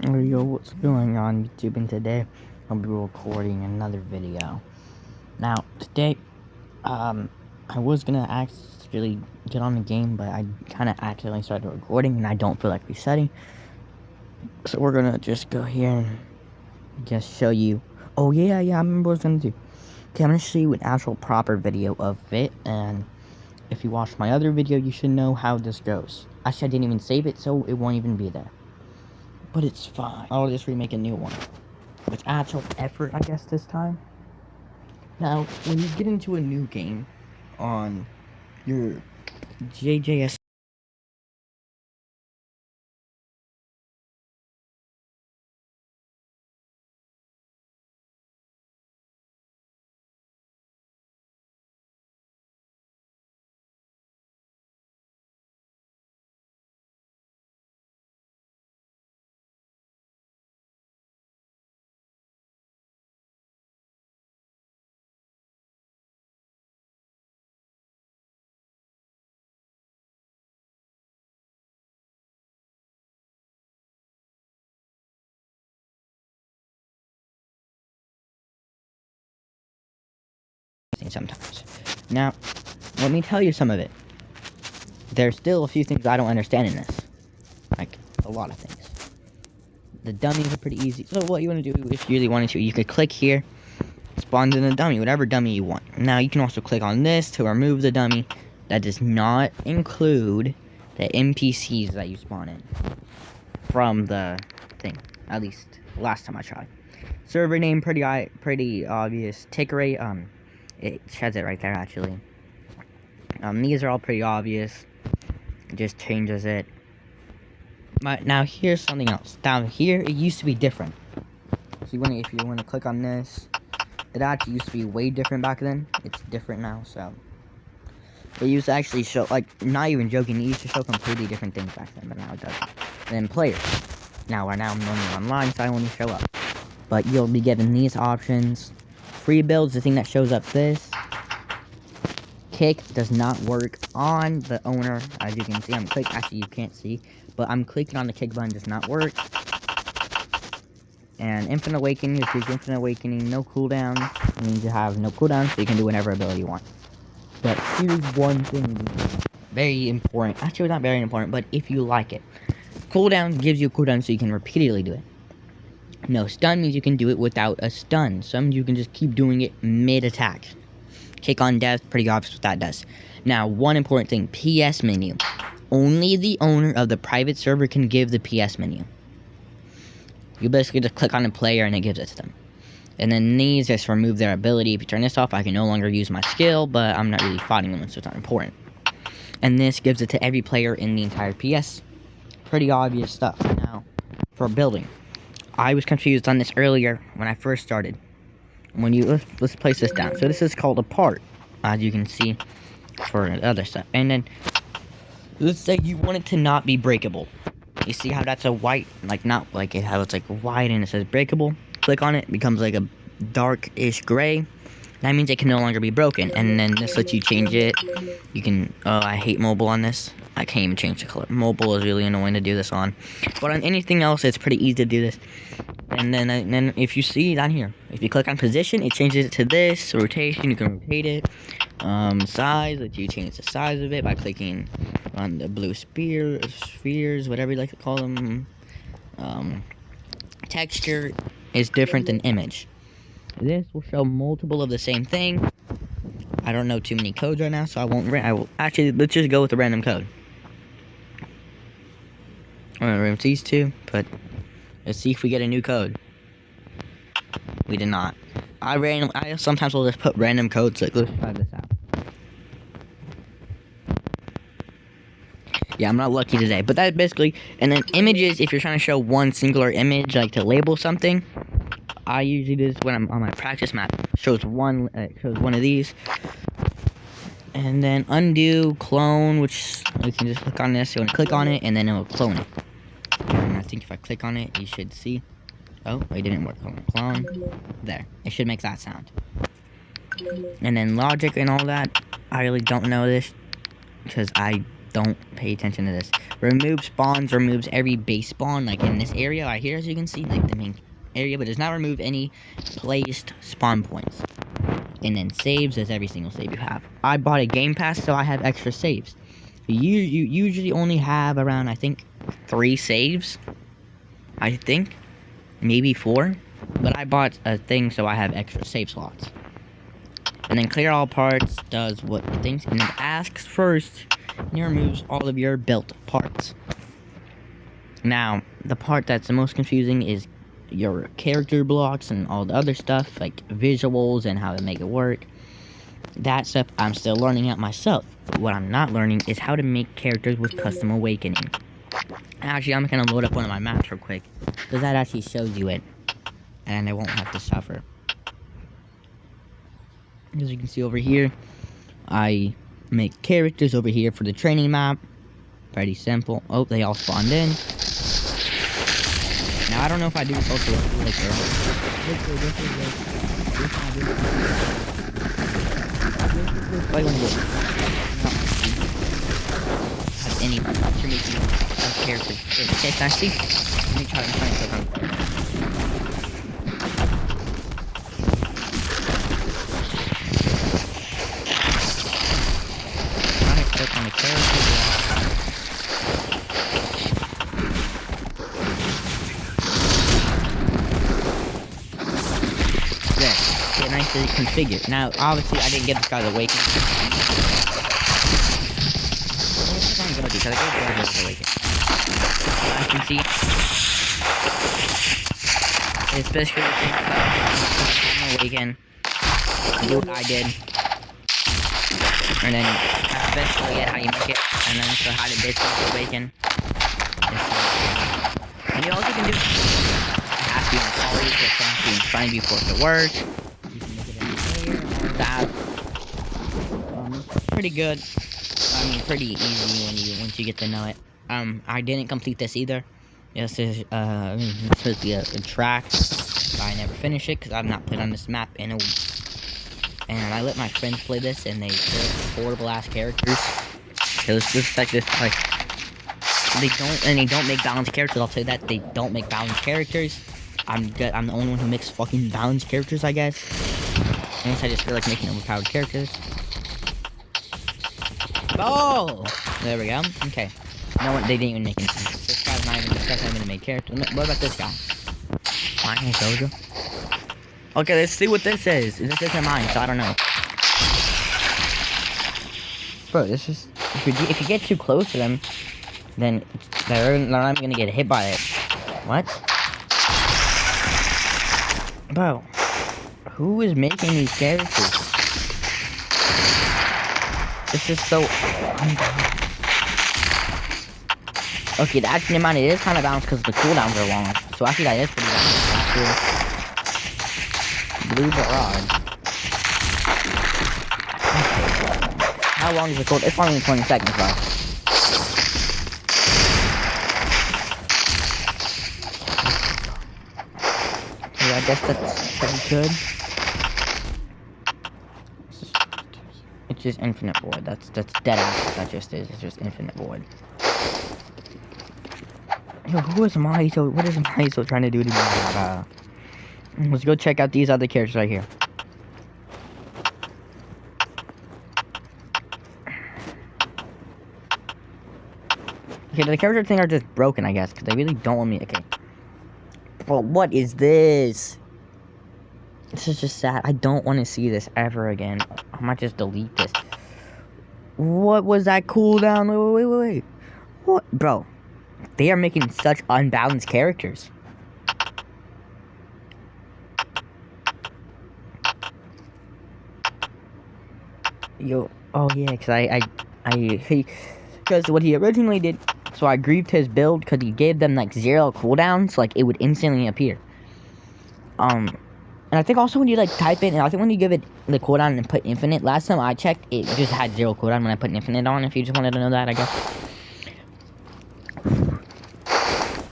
Yo, what's going on YouTube? And today I'll be recording another video. Now, today, I was gonna actually get on the game, but I kind of accidentally started recording and I don't feel like resetting. So we're gonna just go here and just show you. Oh, yeah, I remember what I was gonna do. Okay, I'm gonna show you an actual proper video of it, and if you watched my other video, you should know how this goes. Actually, I didn't even save it, so it won't even be there. But it's fine. I'll just remake a new one. With actual effort, I guess, this time. Now, when you get into a new game on your JJS sometimes. Now, let me tell you some of it. There's still a few things I don't understand in this. Like, a lot of things. The dummies are pretty easy. So what you want to do, if you really wanted to, you could click here, spawns in a dummy, whatever dummy you want. Now, you can also click on this to remove the dummy. That does not include the NPCs that you spawn in from the thing. At least, last time I tried. Server name, pretty obvious. Tick rate, it says it right there, actually. These are all pretty obvious. It just changes it. Now here's something else. Down here, it used to be different. So if you want to click on this, it actually used to be way different back then. It's different now, so. It used to actually show, like, not even joking, it used to show completely different things back then, but now it doesn't. And then players. Now, right now I'm only online, so I only show up. But you'll be given these options. Free builds, the thing that shows up this. Kick does not work on the owner, as you can see. I'm clicking, actually you can't see, but I'm clicking on the kick button, does not work. And Infinite Awakening, if there's Infinite Awakening, no cooldown, it means you have no cooldown, so you can do whatever ability you want. But here's one thing, very important, actually not very important, but if you like it. Cooldown gives you a cooldown so you can repeatedly do it. No stun means you can do it without a stun. Some you can just keep doing it mid-attack. Kick on death, pretty obvious what that does. Now, one important thing, PS menu. Only the owner of the private server can give the PS menu. You basically just click on a player and it gives it to them. And then these just remove their ability. If you turn this off, I can no longer use my skill, but I'm not really fighting them, so it's not important. And this gives it to every player in the entire PS. Pretty obvious stuff. Now, for building. I was confused on this earlier when I first started. When you let's place this down. So this is called a part, as you can see, for other stuff. And then let's say you want it to not be breakable. You see how that's a white, like not like it how it's like white and it says breakable. Click on it, becomes like a dark-ish gray. That means it can no longer be broken. And then this lets you change it. You can. Oh, I hate mobile on this. I can't even change the color. Mobile is really annoying to do this on. But on anything else, it's pretty easy to do this. And then if you see down here, if you click on position, it changes it to this. Rotation, you can rotate it. Size, let you change the size of it by clicking on the blue spheres, whatever you like to call them. Texture is different than image. This will show multiple of the same thing. I don't know too many codes right now, so I won't. Actually, let's just go with a random code. I'm gonna remove these two, but let's see if we get a new code. We did not. I sometimes will just put random codes. Like, let's try this out. Yeah, I'm not lucky today, but that's basically. And then images, if you're trying to show one singular image, like to label something, I usually do this when I'm on my practice map. Shows one of these. And then undo, clone, which you can just click on this. You want to click on it, and then it will clone it. And I think if I click on it, you should see. Oh, it didn't work. Clone. There. It should make that sound. And then logic and all that. I really don't know this because I don't pay attention to this. Remove spawns removes every base spawn, like in this area right here, as you can see, like the main area, but does not remove any placed spawn points. And then saves is every single save you have. I bought a game pass, so I have extra saves. You usually only have around, I think, 3 saves. I think, maybe 4. But I bought a thing, so I have extra save slots. And then clear all parts does what it thinks, and it asks first, and it removes all of your built parts. Now, the part that's the most confusing is your character blocks and all the other stuff, like visuals and how to make it work. That stuff I'm still learning out myself. What I'm not learning is how to make characters with custom awakening. Actually, I'm gonna load up one of my maps real quick, because that actually shows you it, and I won't have to suffer. As you can see over here, I make characters over here for the training map. Pretty simple. Oh, they all spawned in. Now, I don't know if I do this also like have any information of characters. Okay, can I see? Let me try and find something. On the character block. There. Get nicely configured. Now, obviously, I didn't get this guy's awakening. I'm gonna do because I gave this awakening. As you can see, it's basically the same stuff. Awaken. Do what I did. And then basically how you make it, and then so how to basically awaken. And you also can do ask you in quality to actually in front of you for it to work. You can make it in layer, that. Pretty good. I mean, pretty easy once you get to know it. I didn't complete this either. This is it's supposed to be a track, but I never finished it because I've not played on this map in a week. And I let my friends play this, and they built horrible ass characters. It was just like this, like they don't make balanced characters. I'll tell you that they don't make balanced characters. I'm the only one who makes fucking balanced characters, I guess. I guess I just feel like making overpowered characters. Oh, there we go. Okay, no one, they didn't even make any sense. This guy's not even a main character. What about this guy? Fine, soldier. Okay, let's see what this is. This isn't mine, so I don't know. Bro, this is... If you get too close to them, then they're not even gonna get hit by it. What? Bro, who is making these characters? This is so... Okay, actually, man, it is kind of balanced because the cooldowns are long. So actually, that is pretty balanced. Blue barrage. How long is the cooldown? It's only 20 seconds, bro. Yeah, I guess that's pretty good. It's just infinite void. That's dead ass. That just is. It's just infinite void. Yo, who is Maizo? What is Maizo trying to do to me? Let's go check out these other characters right here. Okay, the character thing are just broken, I guess, because they really don't want me. Okay. But what is this? This is just sad. I don't want to see this ever again. I might just delete this. What was that cooldown? Wait. What? Bro, they are making such unbalanced characters. Yo, oh yeah, because what he originally did, so I griefed his build because he gave them like 0 cooldowns, like it would instantly appear. And I think also when you like type in, and I think when you give it the cooldown and put infinite, last time I checked, it just had 0 cooldown when I put infinite on, if you just wanted to know that, I guess.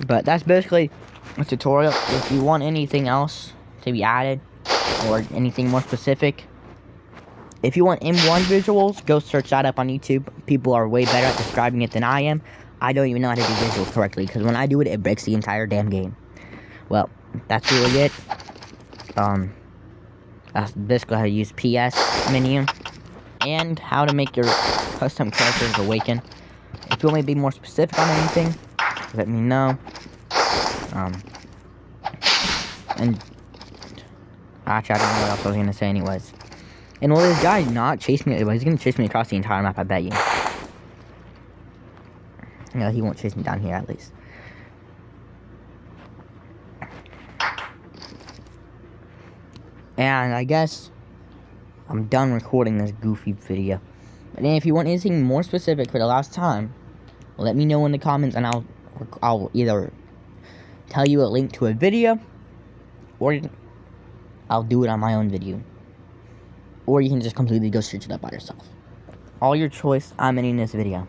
But that's basically a tutorial. If you want anything else to be added, or anything more specific, If you want M1 visuals, go search that up on YouTube. People are way better at describing it than I am. I don't even know how to do visuals correctly, because when I do it, it breaks the entire damn game. Well, that's really it. That's basically how to use PS menu, and how to make your custom characters awaken. If you want me to be more specific on anything, let me know. And actually, I don't know what else I was gonna say anyways. And will this guy not chase me? He's gonna chase me across the entire map, I bet you. No, he won't chase me down here at least. And I guess I'm done recording this goofy video. But if you want anything more specific for the last time, let me know in the comments, and I'll either tell you a link to a video, or I'll do it on my own video. Or you can just completely go search it up by yourself. All your choice. I'm ending this video.